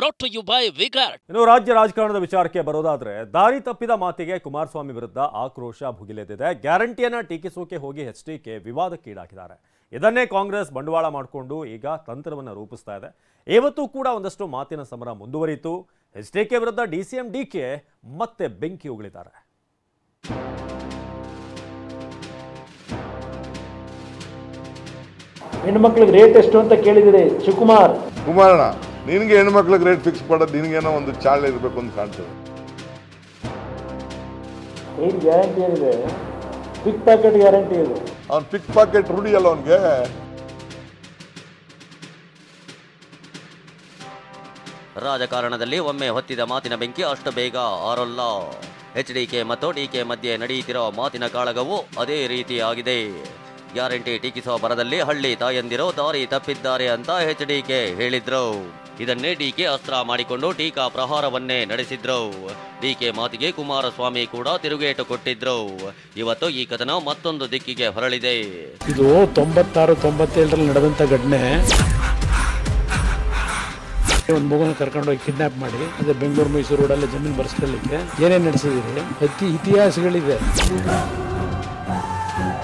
brought to you by Vigard. ಇನ್ನು ರಾಜ್ಯ ರಾಜಕಾರಣದ ವಿಚಾರಕ್ಕೆ ಬರೋದಾದ್ರೆ ದಾರಿ ತಪ್ಪಿದ ಮಾತಿಗೆ ಕುಮಾರಸ್ವಾಮಿ ವಿರುದ್ಧ ಆಕ್ರೋಶ ಭುಗಿಲೆದ್ದಿದೆ. ಗ್ಯಾರಂಟಿಯನ್ನ ಟೀಕಿಸೋಕೆ ಹೋಗಿ ಎಚ್ಡಿಕೆ ವಿವಾದಕ್ಕೀಡಾಗಿದ್ದಾರೆ. ಇದನ್ನೇ ಕಾಂಗ್ರೆಸ್ ಬಂಡವಾಳ ಮಾಡಿಕೊಂಡು ಈಗ ತಂತ್ರವನ್ನು ರೂಪಿಸ್ತಾ ಇದೆ. ಇವತ್ತು ಕೂಡ ಒಂದಷ್ಟು ಮಾತಿನ ಸಮರ ಮುಂದುವರಿಯಿತು. ಎಚ್ಡಿಕೆ ವಿರುದ್ಧ ಡಿಸಿಎಂ ಡಿಕೆ ಮತ್ತೆ ಬೆಂಕಿ ಉಗುಳಿದ್ದಾರೆ. ಹೆಣ್ಮಕ್ಳಿಗೆ ರೇಟ್ ಎಷ್ಟು ಅಂತ ಕೇಳಿದಿರಿ ಕುಮಾರಣ್ಣ, ನಿನಗೆ ಹೆಣ್ಮಕ್ಳಿಗೆ ರೇಟ್ ಫಿಕ್ಸ್ ಮಾಡೋದು ನಿನಗೇನೋ ಒಂದು ಚಾಳ ಇರಬೇಕು ಅಂತ ಕಾಣ್ತದೆ. ಏನು ಗ್ಯಾರಂಟಿ ಏನಿದೆ? ಪಿಕ್ ಪ್ಯಾಕೆಟ್ ಗ್ಯಾರಂಟಿ ಇದೆ. ಅವ್ನು ಪಿಕ್ ಪ್ಯಾಕೆಟ್ ರೂಢಿ ಅಲ್ಲ ಅವನಿಗೆ. ರಾಜಕಾರಣದಲ್ಲಿ ಒಮ್ಮೆ ಹೊತ್ತಿದ ಮಾತಿನ ಬೆಂಕಿ ಅಷ್ಟು ಬೇಗ ಆರೋಲ್ಲ. ಎಚ್ಡಿಕೆ ಮತ್ತು ಡಿಕೆ ಮಧ್ಯೆ ನಡೆಯುತ್ತಿರೋ ಮಾತಿನ ಕಾಳಗವು ಅದೇ ರೀತಿಯಾಗಿದೆ. ಗ್ಯಾರಂಟಿ ಟೀಕಿಸುವ ಬರದಲ್ಲಿ ಹಳ್ಳಿ ತಾಯಂದಿರು ದಾರಿ ತಪ್ಪಿದ್ದಾರೆ ಅಂತ ಎಚ್ಡಿಕೆ ಹೇಳಿದ್ರು. ಇದನ್ನೇ ಡಿಕೆ ಅಸ್ತ್ರ ಮಾಡಿಕೊಂಡು ಟೀಕಾ ಪ್ರಹಾರವನ್ನೇ ನಡೆಸಿದ್ರು. ಡಿಕೆ ಮಾತಿಗೆ ಕುಮಾರಸ್ವಾಮಿ ಕೂಡ ತಿರುಗೇಟು ಕೊಟ್ಟಿದ್ರು. ಇವತ್ತು ಈ ಕಥನ ಮತ್ತೊಂದು ದಿಕ್ಕಿಗೆ ಹೊರಳಿದೆ. ಇದು 96-97ರಲ್ಲಿ ನಡೆದಂತ ಘಟನೆ. ಒಂದು ಮಗುನ ಕರ್ಕೊಂಡೋಗಿ ಕಿಡ್ನಾಪ್ ಮಾಡಿ ಅದೇ ಬೆಂಗಳೂರು ಮೈಸೂರು ರೋಡಲ್ಲಿ ಜಮೀನು ಬರ್ಸ್ಕೊಳ್ಳಿಕ್ಕೆ ಏನೇನು ನಡೆಸಿದಿರಿ? ಇತಿಹಾಸಗಳಿದೆ.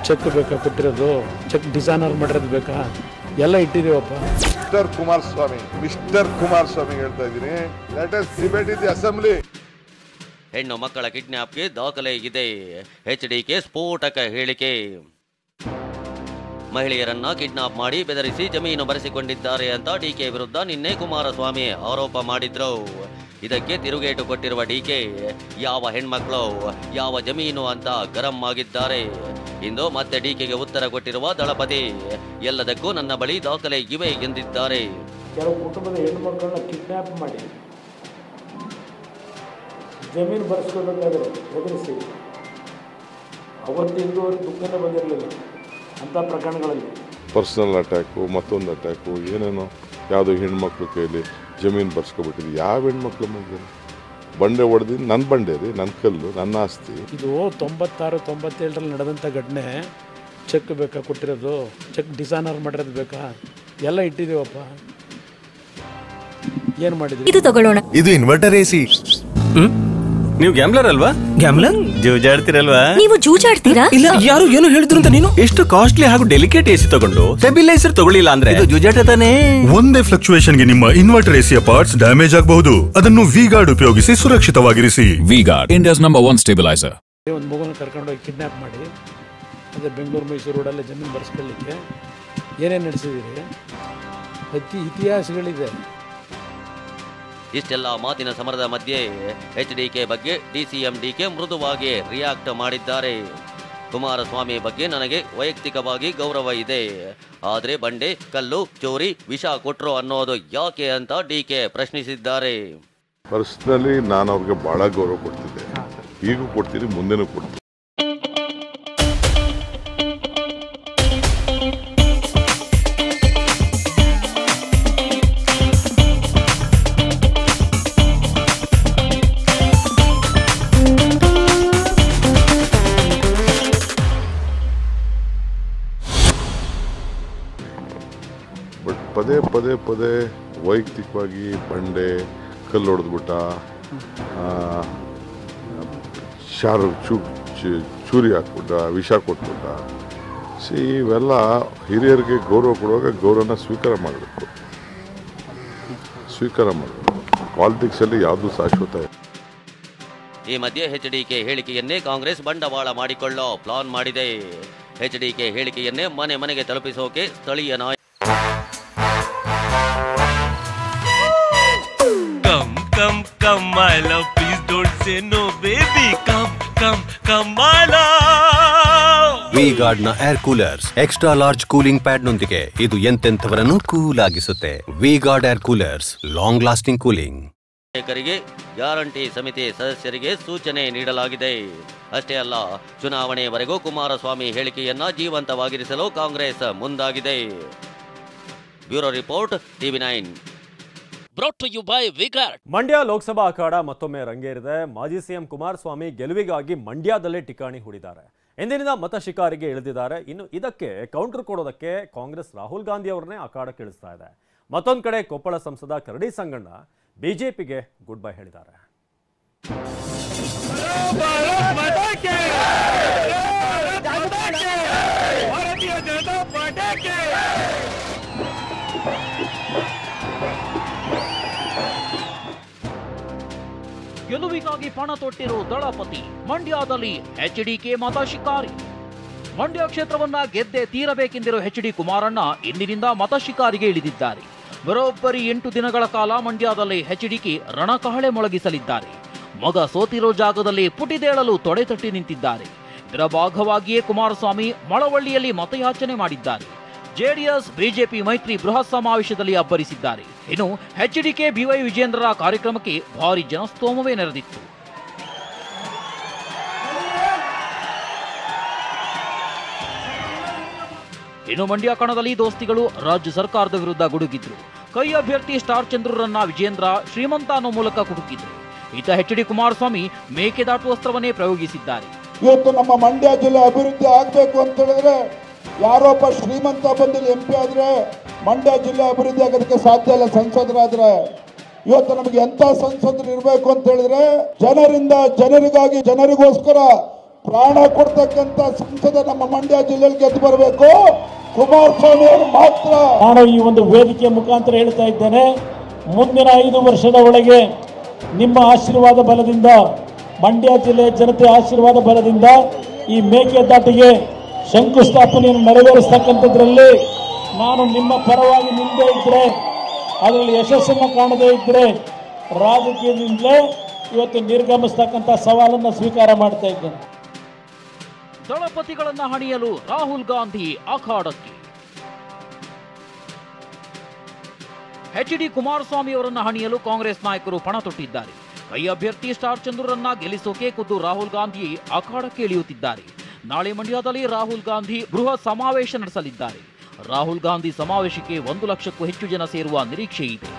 ಚೆಕ್ ಬೇಕಾ ಕೊಟ್ಟಿರೋದು? ಚೆಕ್ ಡಿಸೈನರ್ ಮಾಡಿರೋದು ಬೇಕಾ? ಎಲ್ಲ ಇಟ್ಟಿದೀವಪ್ಪ. ಮಿಸ್ಟರ್ ಕುಮಾರಸ್ವಾಮಿ ಹೇಳ್ತಾ ಇದ್ದೀನಿ, let us debate in the assembly. ಹೆಣ್ಣು ಮಕ್ಕಳ ಕಿಡ್ನಾಪ್ಗೆ ದಾಖಲೆ ಇದೆ. ಎಚ್ಡಿಕೆ ಸ್ಫೋಟಕ ಹೇಳಿಕೆ. ಮಹಿಳೆಯರನ್ನ ಕಿಡ್ನಾಪ್ ಮಾಡಿ ಬೆದರಿಸಿ ಜಮೀನು ಬರೆಸಿಕೊಂಡಿದ್ದಾರೆ ಅಂತ ಡಿಕೆ ವಿರುದ್ಧ ನಿನ್ನೆ ಕುಮಾರಸ್ವಾಮಿ ಆರೋಪ ಮಾಡಿದ್ರು. ಇದಕ್ಕೆ ತಿರುಗೇಟು ಕೊಟ್ಟಿರುವ ಡಿಕೆ ಯಾವ ಹೆಣ್ಮಕ್ಳು ಯಾವ ಜಮೀನು ಅಂತ ಗರಂ ಆಗಿದ್ದಾರೆ. ಇಂದು ಮತ್ತೆ ಡಿಕೆಗೆ ಉತ್ತರ ಕೊಟ್ಟಿರುವ ದಳಪತಿ, ಎಲ್ಲದಕ್ಕೂ ನನ್ನ ಬಳಿ ದಾಖಲೆ ಇವೆ ಎಂದಿದ್ದಾರೆ. ಕೆಲವು ಕುಟುಂಬದ ಹೆಣ್ಮಕ್ಳನ್ನ ಕಿಡ್ನಾಪ್ ಮಾಡಿ ಜಮೀನು ಬರೆಸ್ಕೊಳ್ಬೇಕಾದ್ರೆ ಬೆದರಿಸಿ ಅವತ್ತಿಂದು ಅವ್ರಿಗೆ ದುಃಖನೇ ಬಂದಿರಲಿಲ್ಲ. ಅಂಥ ಪ್ರಕರಣಗಳಲ್ಲಿ ಪರ್ಸನಲ್ ಅಟ್ಯಾಕು, ಮತ್ತೊಂದು ಅಟ್ಯಾಕು, ಏನೇನೋ ಯಾವುದೋ ಹೆಣ್ಮಕ್ಳು ಕೈಲಿ ಜಮೀನು ಬರ್ಸ್ಕೊಬಿಟ್ಟಿದ್ವಿ. ಯಾವ ಹೆಣ್ಮಕ್ಳು ಮಧ್ಯೆ ಬಂಡೆ ಹೊಡೆದಿ ನನ್ನ ಬಂಡೆ ರೀ, ನನ್ನ ಕಲ್ಲು, ನನ್ನ ಆಸ್ತಿ. ಇದು 96-97ರಲ್ಲಿ ನಡೆದಂಥ ಘಟನೆ. ಚೆಕ್ ಬೇಕಾ ಕೊಟ್ಟಿರೋದು? ಚೆಕ್ ಡಿಸೈನರ್ ಮಾಡಿರೋದು ಬೇಕಾ? ಎಲ್ಲ ಇಟ್ಟಿದೀವಪ್ಪ. ಏನು ಮಾಡಿದ್ರಿ? ಇದು ತಗೊಳ್ಳೋಣ. ಇದು ಇನ್ವರ್ಟರ್ ಎಸಿ. ನೀವು ಗ್ಯಾಮ್ಲರ್ ಅಲ್ವಾ? ಗ್ಯಾಮ್ಲರ್ ಜೂಜಾಡ್ತಿರಲ್ವಾ? ನೀವು ಜೂಜಾಡ್ತೀರಾ? ಇಲ್ಲ, ಯಾರು ಏನು ಹೇಳಿದ್ರು ಅಂತ ನೀನು ಎಷ್ಟು ಕಾಸ್ಟ್ಲಿ ಹಾಗೂ ಡೆಲಿಕೇಟ್ ಎಸಿ ತಗೊಂಡು ಸ್ಟೆಬಿಲೈಸರ್ ತಗೊಳ್ಳಿಲ್ಲ ಅಂದ್ರೆ ಇದು ಜೂಜಾಟ ತಾನೇ. ಒಂದೇ ಫ್ಲಕ್ಚುಯೇಷನ್ ಗೆ ನಿಮ್ಮ ಇನ್ವರ್ಟರ್ ಎಸಿಯ ಪಾರ್ಟ್ಸ್ ಡ್ಯಾಮೇಜ್ ಆಗಬಹುದು. ಅದನ್ನು ವಿಗಾರ್ಡ್ ಉಪಯೋಗಿಸಿ ಸುರಕ್ಷಿತವಾಗಿರಿಸಿ. V Guard, India's number 1 stabiliser. ಒಂದು ಮಗುನ ಕರ್ಕೊಂಡೋಗಿ ಕಿಡ್ನಾಪ್ ಮಾಡಿ ಅದೇ ಬೆಂಗಳೂರು ಮೈಸೂರು ರೋಡಲ್ಲಿ ಜಮೀನು ಬರ್ಸ್ಕೊಳ್ಳಿಕ್ಕೆ ಏನೇನು ನಡೆಸಿದಿರಿ? ಇತಿಹಾಸಗಳಿದೆ. ಇಷ್ಟೆಲ್ಲ ಮಾತಿನ ಸಮರದ ಮಧ್ಯೆ ಎಚ್ಡಿಕೆ ಬಗ್ಗೆ ಡಿಸಿಎಂ ಡಿಕೆ ಮೃದುವಾಗಿ ರಿಯಾಕ್ಟ್ ಮಾಡಿದ್ದಾರೆ. ಕುಮಾರಸ್ವಾಮಿ ಬಗ್ಗೆ ನನಗೆ ವೈಯಕ್ತಿಕವಾಗಿ ಗೌರವ ಇದೆ, ಆದರೆ ಬಂಡೆ, ಕಲ್ಲು, ಚೋರಿ, ವಿಷ ಕೊಟ್ರು ಅನ್ನೋದು ಯಾಕೆ ಅಂತ ಡಿಕೆ ಪ್ರಶ್ನಿಸಿದ್ದಾರೆ. ಪರ್ಸನಲಿ ನಾನು ಅವ್ರಿಗೆ ಬಹಳ ಗೌರವ ಕೊಡ್ತಿದ್ದೆ, ಈಗೂ ಕೊಡ್ತೀನಿ, ಮುಂದೆನೂ ಕೊಡ್ತೀನಿ. ಬಟ್ ಪದೇ ವೈಯಕ್ತಿಕವಾಗಿ ಬಂಡೆ, ಕಲ್ಲು ಹೊಡೆದ್ಬಿಟ್ಟ, ಚೂರಿ ಹಾಕ್ಬಿಟ್ಟ, ವಿಷ ಕೊಟ್ಬಿಟ್ಟ. ಇವೆಲ್ಲ ಹಿರಿಯರಿಗೆ ಗೌರವ ಕೊಡುವಾಗ ಗೌರವನ ಸ್ವೀಕಾರ ಮಾಡಬೇಕು. ಪಾಲಿಟಿಕ್ಸಲ್ಲಿ ಯಾವುದು ಶಾಶ್ವತ ಇಲ್ಲ. ಈ ಮಧ್ಯೆ ಎಚ್ಡಿಕೆ ಹೇಳಿಕೆಯನ್ನೇ ಕಾಂಗ್ರೆಸ್ ಬಂಡವಾಳ ಮಾಡಿಕೊಳ್ಳೋ ಪ್ಲಾನ್ ಮಾಡಿದೆ. ಎಚ್ಡಿಕೆ ಹೇಳಿಕೆಯನ್ನೇ ಮನೆ ಮನೆಗೆ ತಲುಪಿಸೋಕೆ ಸ್ಥಳೀಯ ನಾಯಕ Come my love, please don't say no baby. Come my love. V Guard ನ air coolers extra large cooling pad ನೊಂದಿಗೆ ಇದು ಎಂತೆಂಥವರನ್ನು ಕೂಲ್ ಆಗಿಸುತ್ತೆ. V Guard air coolers, long lasting cooling. ನಾಯಕರಿಗೆ ಗ್ಯಾರಂಟಿ ಸಮಿತಿ ಸದಸ್ಯರಿಗೆ ಸೂಚನೆ ನೀಡಲಾಗಿದೆ. ಅಷ್ಟೇ ಅಲ್ಲ, ಚುನಾವಣೆಯವರೆಗೂ ಕುಮಾರಸ್ವಾಮಿ ಹೇಳಿಕೆಯನ್ನ ಜೀವಂತವಾಗಿರಿಸಲು ಕಾಂಗ್ರೆಸ್ ಮುಂದಾಗಿದೆ. Bureau report, TV9. Brought to you by Vigard. Mandya Lok Sabha ಅಖಾಡ ಮತ್ತೊಮ್ಮೆ ರಂಗೇರಿದೆ. ಮಾಜಿ ಸಿಎಂ ಕುಮಾರಸ್ವಾಮಿ ಗೆಲುವಿಗಾಗಿ ಮಂಡ್ಯದಲ್ಲೇ ಠಿಕಾಣಿ ಹೂಡಿದ್ದಾರೆ. ಇಂದಿನಿಂದ ಮತ ಶಿಕಾರಿಗೆ ಇಳಿದಿದ್ದಾರೆ. ಇನ್ನು ಇದಕ್ಕೆ ಕೌಂಟರ್ ಕೊಡೋದಕ್ಕೆ ಕಾಂಗ್ರೆಸ್ ರಾಹುಲ್ ಗಾಂಧಿ ಅವರನ್ನೇ ಅಖಾಡಕ್ಕೆ ಇಳಿಸ್ತಾ ಇದೆ. ಮತ್ತೊಂದು ಕಡೆ ಕೊಪ್ಪಳ ಸಂಸದ ಕರಡಿ ಸಂಗಣ್ಣ ಬಿಜೆಪಿಗೆ ಗುಡ್ ಬೈ ಹೇಳಿದ್ದಾರೆ. ಗೆಲುವಿಗಾಗಿ ಪಣ ತೊಟ್ಟಿರೋ ದಳಪತಿ, ಮಂಡ್ಯದಲ್ಲಿ ಎಚ್ಡಿಕೆ ಮತ ಶಿಕಾರಿ. ಮಂಡ್ಯ ಕ್ಷೇತ್ರವನ್ನ ಗೆದ್ದೆ ತೀರಬೇಕೆಂದಿರೋ ಎಚ್ಡಿ ಕುಮಾರಣ್ಣ ಇಂದಿನಿಂದ ಮತ ಶಿಕಾರಿಗೆ ಇಳಿದಿದ್ದಾರೆ. ಬರೋಬ್ಬರಿ 8 ದಿನಗಳ ಕಾಲ ಮಂಡ್ಯದಲ್ಲಿ ಎಚ್ಡಿಕೆ ರಣಕಹಳೆ ಮೊಳಗಿಸಲಿದ್ದಾರೆ. ಮಗ ಸೋತಿರೋ ಜಾಗದಲ್ಲಿ ಪುಟಿದೇಳಲು ತೊಡೆತಟ್ಟಿ ನಿಂತಿದ್ದಾರೆ. ಇದರ ಭಾಗವಾಗಿಯೇ ಕುಮಾರಸ್ವಾಮಿ ಮಳವಳ್ಳಿಯಲ್ಲಿ ಮತಯಾಚನೆ ಮಾಡಿದ್ದಾರೆ. ಜೆಡಿಎಸ್ ಬಿಜೆಪಿ ಮೈತ್ರಿ ಬೃಹತ್ ಸಮಾವೇಶದಲ್ಲಿ ಅಬ್ಬರಿಸಿದ್ದಾರೆ. ಇನ್ನು ಎಚ್ಡಿಕೆ ಬಿವೈ ವಿಜೇಂದ್ರರ ಕಾರ್ಯಕ್ರಮಕ್ಕೆ ಭಾರಿ ಜನಸ್ತೋಮವೇ ನೆರೆದಿತ್ತು. ಇನ್ನು ಮಂಡ್ಯ ಕಣದಲ್ಲಿ ದೋಸ್ತಿಗಳು ರಾಜ್ಯ ಸರ್ಕಾರದ ವಿರುದ್ಧ ಗುಡುಗಿದ್ರು. ಕೈ ಅಭ್ಯರ್ಥಿ ಸ್ಟಾರ್ ಚಂದ್ರರನ್ನ ವಿಜೇಂದ್ರ ಶ್ರೀಮಂತ ಅನ್ನೋ ಮೂಲಕ ಕುಟುಕಿದ್ರು. ಈತ ಎಚ್ಡಿ ಕುಮಾರಸ್ವಾಮಿ ಮೇಕೆದಾಟು ಅಸ್ತ್ರವನ್ನೇ ಪ್ರಯೋಗಿಸಿದ್ದಾರೆ. ಇವತ್ತು ನಮ್ಮ ಮಂಡ್ಯ ಜಿಲ್ಲೆ ಅಭಿವೃದ್ಧಿ ಆಗಬೇಕು ಅಂತ ಹೇಳಿದ್ರೆ ಯಾರೊಬ್ಬ ಶ್ರೀಮಂತ ಬಂದು MP ಆದ್ರೆ ಮಂಡ್ಯ ಜಿಲ್ಲೆ ಅಭಿವೃದ್ಧಿ ಆಗೋದಕ್ಕೆ ಸಾಧ್ಯ ಇಲ್ಲ. ಸಂಸದರಾದ್ರೆ ಇವತ್ತು ನಮಗೆ ಎಂತ ಸಂಸದರು ಇರಬೇಕು ಅಂತ ಹೇಳಿದ್ರೆ ಜನರಿಂದ ಜನರಿಗಾಗಿ ಜನರಿಗೋಸ್ಕರ ಪ್ರಾಣ ಕೊಡ್ತಕ್ಕಂತ ಸಂಸದ ನಮ್ಮ ಮಂಡ್ಯ ಜಿಲ್ಲೆಯಲ್ಲಿ ಗೆದ್ದು ಬರಬೇಕು. ಕುಮಾರಸ್ವಾಮಿ ಅವರು ಮಾತ್ರ. ನಾನು ಈ ಒಂದು ವೇದಿಕೆ ಮುಖಾಂತರ ಹೇಳ್ತಾ ಇದ್ದೇನೆ, ಮುಂದಿನ 5 ವರ್ಷದ ಒಳಗೆ ನಿಮ್ಮ ಆಶೀರ್ವಾದ ಬಲದಿಂದ, ಮಂಡ್ಯ ಜಿಲ್ಲೆಯ ಜನತೆ ಆಶೀರ್ವಾದ ಬಲದಿಂದ ಈ ಮೇಕೆದಾಟಿಗೆ ಶಂಕುಸ್ಥಾಪನೆಯನ್ನು ನೆರವೇರಿಸ್ತಕ್ಕಂಥದ್ರಲ್ಲಿ ನಾನು ನಿಮ್ಮ ಪರವಾಗಿ ನಿಲ್ಲದೇ ಇದ್ರೆ, ಅದರಲ್ಲಿ ಯಶಸ್ಸನ್ನು ಕಾಣದೇ ಇದ್ರೆ ರಾಜಕೀಯದಿಂದಲೇ ಇವತ್ತು ನಿರ್ಗಮಿಸ್ತಕ್ಕಂಥ ಸವಾಲನ್ನು ಸ್ವೀಕಾರ ಮಾಡ್ತಾ ಇದ್ದೇನೆ. ದಳಪತಿಗಳನ್ನ ಹಣಿಯಲು ರಾಹುಲ್ ಗಾಂಧಿ ಅಖಾಡಕ್ಕೆ. ಎಚ್ಡಿ ಕುಮಾರಸ್ವಾಮಿ ಅವರನ್ನ ಹಣಿಯಲು ಕಾಂಗ್ರೆಸ್ ನಾಯಕರು ಪಣ ತೊಟ್ಟಿದ್ದಾರೆ. ಕೈ ಅಭ್ಯರ್ಥಿ ಸ್ಟಾರ್ ಚಂದ್ರರನ್ನ ಗೆಲ್ಲಿಸೋಕೆ ಖುದ್ದು ರಾಹುಲ್ ಗಾಂಧಿ ಅಖಾಡಕ್ಕೆ ಇಳಿಯುತ್ತಿದ್ದಾರೆ. ನಾಳೆ ಮಂಡ್ಯದಲ್ಲಿ ರಾಹುಲ್ ಗಾಂಧಿ ಬೃಹತ್ ಸಮಾವೇಶ ನಡೆಸಲಿದ್ದಾರೆ. ರಾಹುಲ್ ಗಾಂಧಿ ಸಮಾವೇಶಕ್ಕೆ 1 ಲಕ್ಷಕ್ಕೂ ಹೆಚ್ಚು ಜನ ಸೇರುವ ನಿರೀಕ್ಷೆ ಇದೆ.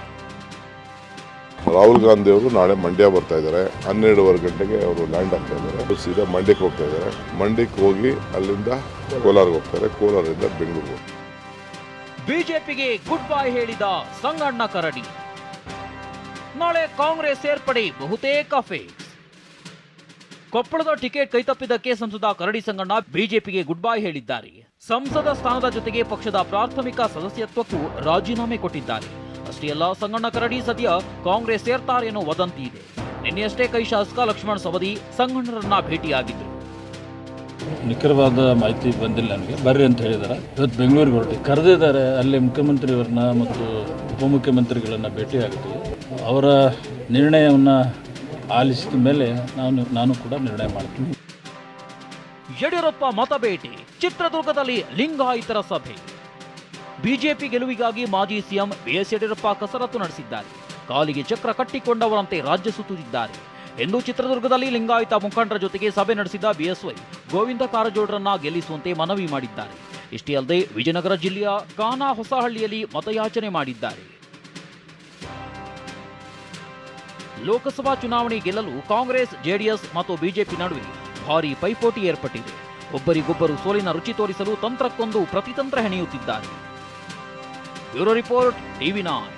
ರಾಹುಲ್ ಗಾಂಧಿ ಅವರು ನಾಳೆ ಮಂಡ್ಯ ಬರ್ತಾ ಇದ್ದಾರೆ. 12:15 ಗಂಟೆಗೆ ಅವರು ಲ್ಯಾಂಡ್ ಆಗ್ತಾ ಇದ್ದಾರೆ. ಸೀದಾ ಮಂಡ್ಯಕ್ಕೆ ಹೋಗ್ತಾ ಇದ್ದಾರೆ. ಮಂಡ್ಯಕ್ಕೆ ಹೋಗಿ ಅಲ್ಲಿಂದ ಕೋಲಾರ್ಗೆ ಹೋಗ್ತಾರೆ. ಕೋಲಾರದಿಂದ ಬೆಂಗಳೂರು. ಬಿಜೆಪಿಗೆ ಗುಡ್ ಬೈ ಹೇಳಿದ ಸಂಗಣ್ಣ ಕರಡಿ. ನಾಳೆ ಕಾಂಗ್ರೆಸ್ ಸೇರ್ಪಡೆ ಬಹುತೇಕ ಫೇಸ್. ಕೊಪ್ಪಳದ ಟಿಕೆಟ್ ಕೈತಪ್ಪಿದ್ದಕ್ಕೆ ಸಂಸದ ಕರಡಿ ಸಂಗಣ್ಣ ಬಿಜೆಪಿಗೆ ಗುಡ್ ಬೈ ಹೇಳಿದ್ದಾರೆ. ಸಂಸದ ಸ್ಥಾನದ ಜೊತೆಗೆ ಪಕ್ಷದ ಪ್ರಾಥಮಿಕ ಸದಸ್ಯತ್ವಕ್ಕೂ ರಾಜೀನಾಮೆ ಕೊಟ್ಟಿದ್ದಾರೆ. ಅಷ್ಟೇ ಅಲ್ಲ, ಸಂಗಣ್ಣ ಕರಡಿ ಸದ್ಯ ಕಾಂಗ್ರೆಸ್ ಸೇರ್ತಾರೆ ಅನ್ನೋ ವದಂತಿ ಇದೆ. ನಿನ್ನೆಯಷ್ಟೇ ಕೈ ಶಾಸಕ ಲಕ್ಷ್ಮಣ್ ಸವದಿ ಸಂಗಣ್ಣರನ್ನ ಭೇಟಿಯಾಗಿದ್ರು. ನಿಖರವಾದ ಮಾಹಿತಿ ಬಂದಿಲ್ಲ ನನಗೆ, ಬರ್ರಿ ಅಂತ ಹೇಳಿದ್ದಾರೆ. ಇವತ್ತು ಬೆಂಗಳೂರಿಗೆ ಹೊರಟಿ ಕರೆದಿದ್ದಾರೆ. ಅಲ್ಲಿ ಮುಖ್ಯಮಂತ್ರಿಯವರನ್ನ ಮತ್ತು ಉಪಮುಖ್ಯಮಂತ್ರಿಗಳನ್ನ ಭೇಟಿ ಆಗ್ತೀವಿ. ಅವರ ನಿರ್ಣಯವನ್ನು ಆಲಿಸಿದ ಮೇಲೆ ನಾನು ಕೂಡ ನಿರ್ಣಯ ಮಾಡ್ತೀನಿ. ಯಡಿಯೂರಪ್ಪ ಮತಬೇಟೆ. ಚಿತ್ರದುರ್ಗದಲ್ಲಿ ಲಿಂಗಾಯತರ ಸಭೆ. ಬಿಜೆಪಿ ಗೆಲುವಿಗಾಗಿ ಮಾಜಿ ಸಿಎಂ ಬಿಎಸ್ ಯಡಿಯೂರಪ್ಪ ಕಸರತ್ತು ನಡೆಸಿದ್ದಾರೆ. ಕಾಲಿಗೆ ಚಕ್ರ ಕಟ್ಟಿಕೊಂಡವರಂತೆ ರಾಜ್ಯ ಸುತ್ತುತ್ತಿದ್ದಾರೆ. ಎಂದು ಚಿತ್ರದುರ್ಗದಲ್ಲಿ ಲಿಂಗಾಯತ ಮುಖಂಡರ ಜೊತೆಗೆ ಸಭೆ ನಡೆಸಿದ ಬಿಎಸ್ವೈ ಗೋವಿಂದ ಕಾರಜೋಳರನ್ನ ಗೆಲ್ಲಿಸುವಂತೆ ಮನವಿ ಮಾಡಿದ್ದಾರೆ. ಇಷ್ಟೇ ಅಲ್ಲದೆ ವಿಜಯನಗರ ಜಿಲ್ಲೆಯ ಕಾನಾ ಹೊಸಹಳ್ಳಿಯಲ್ಲಿ ಮತಯಾಚನೆ ಮಾಡಿದ್ದಾರೆ. ಲೋಕಸಭಾ ಚುನಾವಣೆ ಗೆಲ್ಲಲು ಕಾಂಗ್ರೆಸ್, ಜೆಡಿಎಸ್ ಮತ್ತು ಬಿಜೆಪಿ ನಡುವೆ ಭಾರೀ ಪೈಪೋಟಿ ಏರ್ಪಟ್ಟಿದೆ. ಒಬ್ಬರಿಗೊಬ್ಬರು ಸೋಲಿನ ರುಚಿ ತೋರಿಸಲು ತಂತ್ರಕ್ಕೊಂದು ಪ್ರತಿತಂತ್ರ ಹೆಣೆಯುತ್ತಿದ್ದಾರೆ. Bureau report, TV9.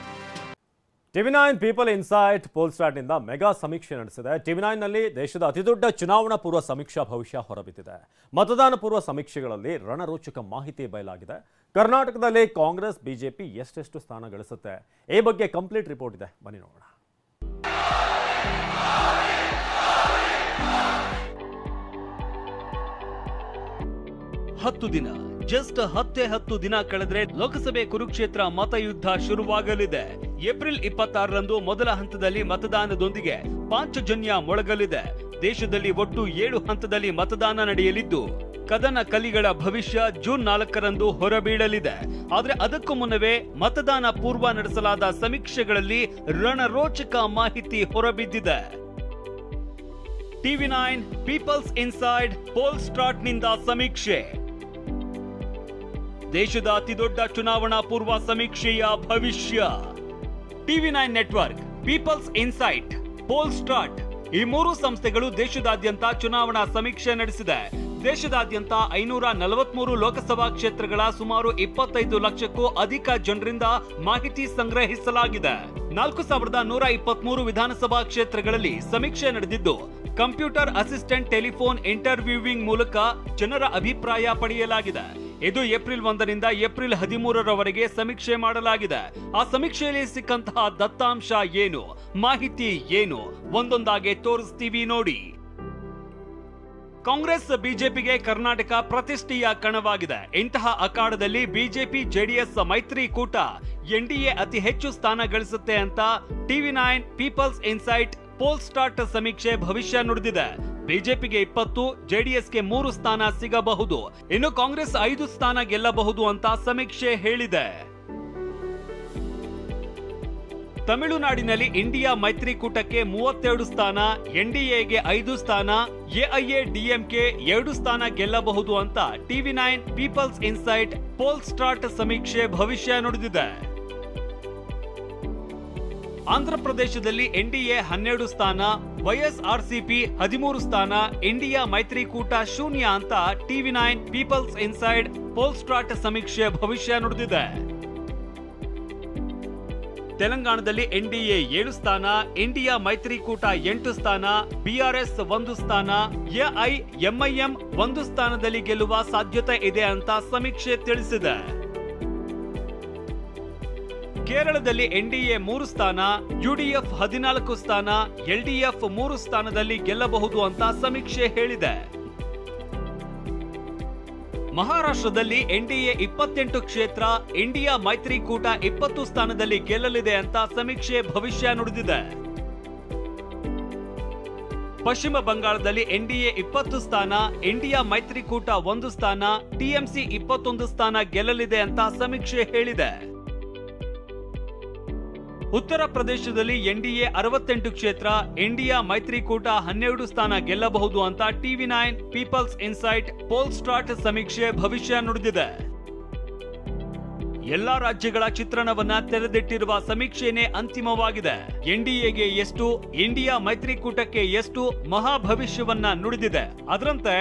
TV9 people insight ಪೋಲ್ಸ್ಟಾಟ್ನಿಂದ ಮೆಗಾ ಸಮೀಕ್ಷೆ ನಡೆಸಿದೆ. TV9ನಲ್ಲಿ ದೇಶದ ಅತಿದೊಡ್ಡ ಚುನಾವಣಾ ಪೂರ್ವ ಸಮೀಕ್ಷಾ ಭವಿಷ್ಯ ಹೊರಬಿದ್ದಿದೆ. ಮತದಾನ ಪೂರ್ವ ಸಮೀಕ್ಷೆಗಳಲ್ಲಿ ರಣರೋಚಕ ಮಾಹಿತಿ ಬಯಲಾಗಿದೆ. ಕರ್ನಾಟಕದಲ್ಲಿ ಕಾಂಗ್ರೆಸ್, ಬಿಜೆಪಿ ಎಷ್ಟೆಷ್ಟು ಸ್ಥಾನ ಗಳಿಸುತ್ತೆ, ಈ ಬಗ್ಗೆ ಕಂಪ್ಲೀಟ್ ರಿಪೋರ್ಟ್ ಇದೆ, ಬನ್ನಿ ನೋಡೋಣ. ಹತ್ತು ದಿನ, ಜಸ್ಟ್ 10 ದಿನ ಕಳೆದ್ರೆ ಲೋಕಸಭೆ ಕುರುಕ್ಷೇತ್ರ ಮತಯುದ್ಧ ಶುರುವಾಗಲಿದೆ. ಏಪ್ರಿಲ್ 26ರಂದು ಮೊದಲ ಹಂತದಲ್ಲಿ ಮತದಾನದೊಂದಿಗೆ ಪಾಂಚಜನ್ಯ ಮೊಳಗಲಿದೆ. ದೇಶದಲ್ಲಿ ಒಟ್ಟು 7 ಹಂತದಲ್ಲಿ ಮತದಾನ ನಡೆಯಲಿದ್ದು ಕದನ ಕಲಿಗಳ ಭವಿಷ್ಯ ಜೂನ್ 4ರಂದು ಹೊರಬೀಳಲಿದೆ. ಆದ್ರೆ ಅದಕ್ಕೂ ಮುನ್ನವೇ ಮತದಾನ ಪೂರ್ವ ನಡೆಸಲಾದ ಸಮೀಕ್ಷೆಗಳಲ್ಲಿ ರಣರೋಚಕ ಮಾಹಿತಿ ಹೊರಬಿದ್ದಿದೆ. TV9 ಪೀಪಲ್ಸ್ ಇನ್ಸೈಡ್ ಪೋಲ್ಸ್ಟಾಟ್ನಿಂದ ಸಮೀಕ್ಷೆ. ದೇಶದ ಅತಿದೊಡ್ಡ ಚುನಾವಣಾ ಪೂರ್ವ ಸಮೀಕ್ಷೆಯ ಭವಿಷ್ಯ. TV9 ನೆಟ್ವರ್ಕ್, ಪೀಪಲ್ಸ್ ಇನ್ಸೈಟ್, ಪೋಲ್ಸ್ಟಾಟ್ ಈ 3 ಸಂಸ್ಥೆಗಳು ದೇಶದಾದ್ಯಂತ ಚುನಾವಣಾ ಸಮೀಕ್ಷೆ ನಡೆಸಿದೆ. ದೇಶದಾದ್ಯಂತ 543 ಲೋಕಸಭಾ ಕ್ಷೇತ್ರಗಳ ಸುಮಾರು 25 ಲಕ್ಷಕ್ಕೂ ಅಧಿಕ ಜನರಿಂದ ಮಾಹಿತಿ ಸಂಗ್ರಹಿಸಲಾಗಿದೆ. 4123 ವಿಧಾನಸಭಾ ಕ್ಷೇತ್ರಗಳಲ್ಲಿ ಸಮೀಕ್ಷೆ ನಡೆದಿದ್ದು, ಕಂಪ್ಯೂಟರ್ ಅಸಿಸ್ಟೆಂಟ್ ಟೆಲಿಫೋನ್ ಇಂಟರ್ವ್ಯೂವಿಂಗ್ ಮೂಲಕ ಜನರ ಅಭಿಪ್ರಾಯ ಪಡೆಯಲಾಗಿದೆ. ಇದು ಏಪ್ರಿಲ್ 1ರಿಂದ ಏಪ್ರಿಲ್ 13ರವರೆಗೆ ಸಮೀಕ್ಷೆ ಮಾಡಲಾಗಿದೆ. ಆ ಸಮೀಕ್ಷೆಯಲ್ಲಿ ಸಿಕ್ಕಂತಹ ದತ್ತಾಂಶ ಏನು, ಮಾಹಿತಿ ಏನು, ಒಂದೊಂದಾಗಿ ತೋರಿಸ್ತೀವಿ ನೋಡಿ. ಕಾಂಗ್ರೆಸ್ ಬಿಜೆಪಿಗೆ ಕರ್ನಾಟಕ ಪ್ರತಿಷ್ಠೆಯ ಕಣವಾಗಿದೆ. ಇಂತಹ ಅಖಾಡದಲ್ಲಿ ಬಿಜೆಪಿ ಜೆಡಿಎಸ್ ಮೈತ್ರಿಕೂಟ ಎನ್ಡಿಎ ಅತಿ ಹೆಚ್ಚು ಸ್ಥಾನ ಗಳಿಸುತ್ತೆ ಅಂತ TV9 people's insight pole start ಸಮೀಕ್ಷೆ ಭವಿಷ್ಯ ನುಡಿದಿದೆ. ಬಿಜೆಪಿಗೆ 20, ಜೆಡಿಎಸ್ಗೆ 3 ಸ್ಥಾನ ಸಿಗಬಹುದು. ಇನ್ನು ಕಾಂಗ್ರೆಸ್ 5 ಸ್ಥಾನ ಗೆಲ್ಲಬಹುದು ಅಂತ ಸಮೀಕ್ಷೆ ಹೇಳಿದೆ. ತಮಿಳುನಾಡಿನಲ್ಲಿ ಇಂಡಿಯಾ ಮೈತ್ರಿಕೂಟಕ್ಕೆ 32 ಸ್ಥಾನ, ಎನ್ಡಿಎಗೆ 5 ಸ್ಥಾನ, ಎಐಎಡಿಎಂಕೆ 2 ಸ್ಥಾನ ಗೆಲ್ಲಬಹುದು ಅಂತ TV9 people's insight pole start ಸಮೀಕ್ಷೆ ಭವಿಷ್ಯ ನುಡಿದಿದೆ. ಆಂಧ್ರಪ್ರದೇಶದಲ್ಲಿ ಎನ್ಡಿಎ 12 ಸ್ಥಾನ, ವೈಎಸ್ಆರ್ಸಿಪಿ 13 ಸ್ಥಾನ, ಇಂಡಿಯಾ ಮೈತ್ರಿಕೂಟ ಶೂನ್ಯ ಅಂತ TV9 people's inside pole start ಸಮೀಕ್ಷೆ ಭವಿಷ್ಯ ನುಡಿದಿದೆ. ತೆಲಂಗಾಣದಲ್ಲಿ ಎನ್ಡಿಎ 7 ಸ್ಥಾನ, ಇಂಡಿಯಾ ಮೈತ್ರಿಕೂಟ 8 ಸ್ಥಾನ, ಬಿಆರ್ಎಸ್ 1 ಸ್ಥಾನ, ಎಐಎಂಐಎಂ 1 ಸ್ಥಾನದಲ್ಲಿ ಗೆಲ್ಲುವ ಸಾಧ್ಯತೆ ಇದೆ ಅಂತ ಸಮೀಕ್ಷೆ ತಿಳಿಸಿದೆ. ಕೇರಳದಲ್ಲಿ ಎನ್ಡಿಎ 3 ಸ್ಥಾನ, ಯುಡಿಎಫ್ 14 ಸ್ಥಾನ, ಎಲ್ಡಿಎಫ್ 3 ಸ್ಥಾನದಲ್ಲಿ ಗೆಲ್ಲಬಹುದು ಅಂತ ಸಮೀಕ್ಷೆ ಹೇಳಿದೆ. ಮಹಾರಾಷ್ಟ್ರದಲ್ಲಿ ಎನ್ಡಿಎ 28 ಕ್ಷೇತ್ರ, ಇಂಡಿಯಾ ಮೈತ್ರಿಕೂಟ 20 ಸ್ಥಾನದಲ್ಲಿ ಗೆಲ್ಲಲಿದೆ ಅಂತ ಸಮೀಕ್ಷೆ ಭವಿಷ್ಯ ನುಡಿದಿದೆ. ಪಶ್ಚಿಮ ಬಂಗಾಳದಲ್ಲಿ ಎನ್ಡಿಎ 20 ಸ್ಥಾನ, ಇಂಡಿಯಾ ಮೈತ್ರಿಕೂಟ 1 ಸ್ಥಾನ, ಟಿಎಂಸಿ 21 ಸ್ಥಾನ ಗೆಲ್ಲಲಿದೆ ಅಂತ ಸಮೀಕ್ಷೆ ಹೇಳಿದೆ. ಉತ್ತರ ಪ್ರದೇಶದಲ್ಲಿ ಎನ್ಡಿಎ 68 ಕ್ಷೇತ್ರ, ಇಂಡಿಯಾ ಮೈತ್ರಿಕೂಟ 12 ಸ್ಥಾನ ಗೆಲ್ಲಬಹುದು ಅಂತ TV9 people's insight pole start ಸಮೀಕ್ಷೆ ಭವಿಷ್ಯ ನುಡಿದಿದೆ. ಎಲ್ಲಾ ರಾಜ್ಯಗಳ ಚಿತ್ರಣವನ್ನ ತೆರೆದಿಟ್ಟಿರುವ ಸಮೀಕ್ಷೆನೇ ಅಂತಿಮವಾಗಿದೆ. ಎನ್ಡಿಎಗೆ ಎಷ್ಟು, ಇಂಡಿಯಾ ಮೈತ್ರಿಕೂಟಕ್ಕೆ ಎಷ್ಟು ಮಹಾಭವಿಷ್ಯವನ್ನ ನುಡಿದಿದೆ. ಅದರಂತೆ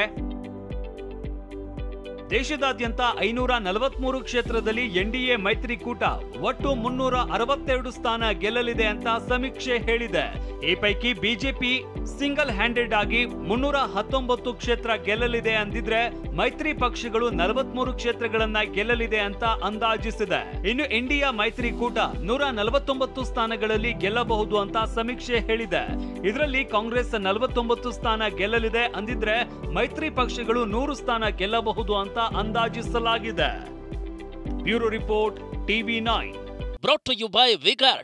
ದೇಶದಾದ್ಯಂತ 543 ಕ್ಷೇತ್ರದಲ್ಲಿ ಎನ್ಡಿಎ ಮೈತ್ರಿಕೂಟ ಒಟ್ಟು 362 ಸ್ಥಾನ ಗೆಲ್ಲಲಿದೆ ಅಂತ ಸಮೀಕ್ಷೆ ಹೇಳಿದೆ. ಈ ಪೈಕಿ ಬಿಜೆಪಿ ಸಿಂಗಲ್ ಹ್ಯಾಂಡೆಡ್ ಆಗಿ 319 ಕ್ಷೇತ್ರ ಗೆಲ್ಲಲಿದೆ ಅಂದಿದ್ರೆ, ಮೈತ್ರಿ ಪಕ್ಷಗಳು 43 ಕ್ಷೇತ್ರಗಳನ್ನ ಗೆಲ್ಲಲಿದೆ ಅಂತ ಅಂದಾಜಿಸಿದೆ. ಇನ್ನು ಇಂಡಿಯಾ ಮೈತ್ರಿಕೂಟ 149 ಸ್ಥಾನಗಳಲ್ಲಿ ಗೆಲ್ಲಬಹುದು ಅಂತ ಸಮೀಕ್ಷೆ ಹೇಳಿದೆ. ಇದರಲ್ಲಿ ಕಾಂಗ್ರೆಸ್ 49 ಸ್ಥಾನ ಗೆಲ್ಲಲಿದೆ ಅಂದಿದ್ರೆ, ಮೈತ್ರಿ ಪಕ್ಷಗಳು 100 ಸ್ಥಾನ ಗೆಲ್ಲಬಹುದು ಅಂತ ಅಂದಾಜಿಸಲಾಗಿದೆ. Bureau report TV9. Brought to you by Vigard.